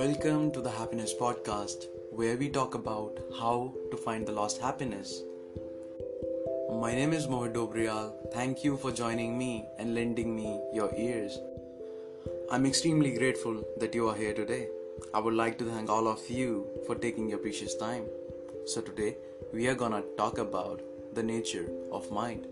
Welcome to the Happiness Podcast, where we talk about how to find the lost happiness. My name is Mohit Dobrial. Thank you for joining me and lending me your ears. I'm extremely grateful that you are here today. I would like to thank all of you for taking your precious time. So today, we are gonna talk about the nature of mind.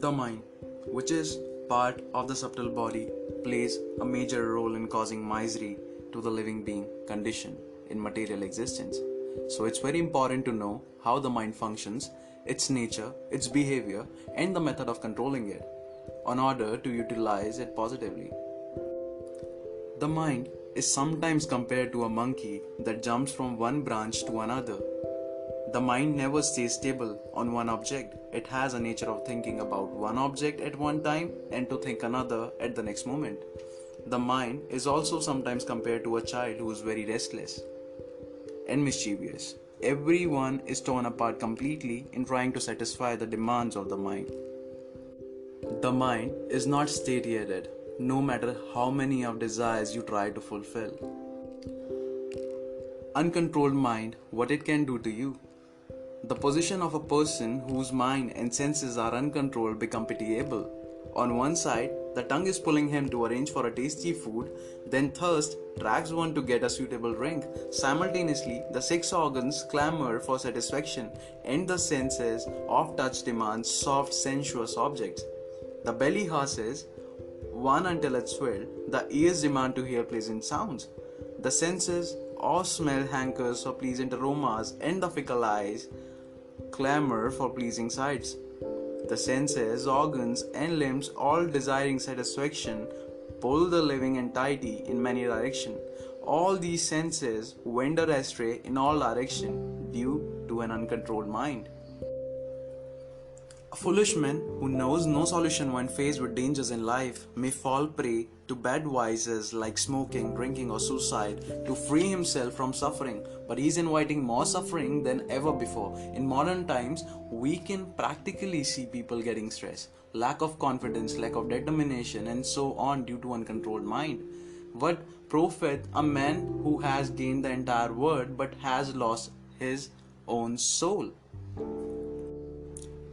The mind, which is part of the subtle body, plays a major role in causing misery to the living being condition in material existence. So it's very important to know how the mind functions, its nature, its behavior, and the method of controlling it in order to utilize it positively. The mind is sometimes compared to a monkey that jumps from one branch to another. The mind never stays stable on one object. It has a nature of thinking about one object at one time and to think another at the next moment. The mind is also sometimes compared to a child who is very restless and mischievous. Everyone is torn apart completely in trying to satisfy the demands of the mind. The mind is not satiated, no matter how many of desires you try to fulfill. Uncontrolled mind, what it can do to you. The position of a person whose mind and senses are uncontrolled become pitiable. On one side, the tongue is pulling him to arrange for a tasty food, then thirst drags one to get a suitable drink. Simultaneously, the six organs clamor for satisfaction, and the senses of touch demand soft, sensuous objects. The belly harses one until it's filled. The ears demand to hear pleasant sounds. The senses of smell hankers for pleasant aromas, and the fickle eyes clamor for pleasing sights. The senses, organs, and limbs, all desiring satisfaction, pull the living entity in many directions. All these senses wander astray in all directions due to an uncontrolled mind. A foolish man who knows no solution when faced with dangers in life may fall prey to bad vices like smoking, drinking, or suicide to free himself from suffering, but he is inviting more suffering than ever before. In modern times, we can practically see people getting stressed, lack of confidence, lack of determination, and so on due to uncontrolled mind. What profit a man who has gained the entire world but has lost his own soul?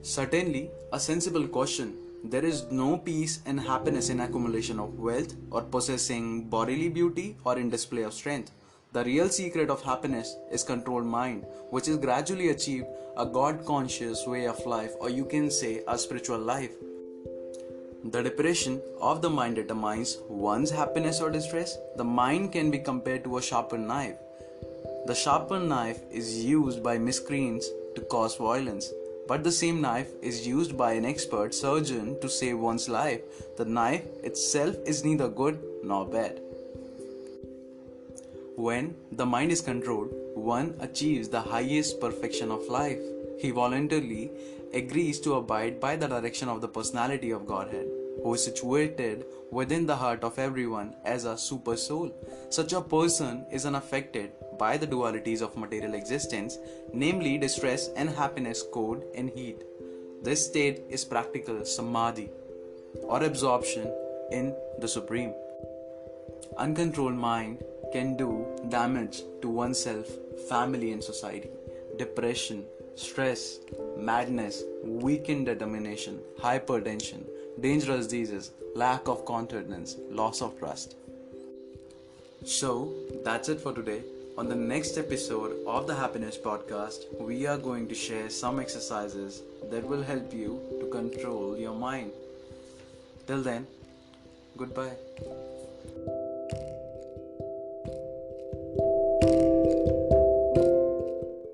Certainly, a sensible question. There is no peace and happiness in accumulation of wealth or possessing bodily beauty or in display of strength. The real secret of happiness is controlled mind, which is gradually achieved a God-conscious way of life, or you can say a spiritual life. The depression of the mind determines one's happiness or distress. The mind can be compared to a sharpened knife. The sharpened knife is used by miscreants to cause violence. But the same knife is used by an expert surgeon to save one's life. The knife itself is neither good nor bad. When the mind is controlled, one achieves the highest perfection of life. He voluntarily agrees to abide by the direction of the personality of Godhead, who is situated within the heart of everyone as a super soul. Such a person is unaffected by the dualities of material existence, namely distress and happiness, cold and heat. This state is practical samadhi, or absorption in the Supreme. Uncontrolled mind can do damage to oneself, family, and society. Depression, stress, madness, weakened determination, hypertension, dangerous diseases, lack of confidence, loss of trust. So, that's it for today. On the next episode of the Happiness Podcast, we are going to share some exercises that will help you to control your mind. Till then, goodbye.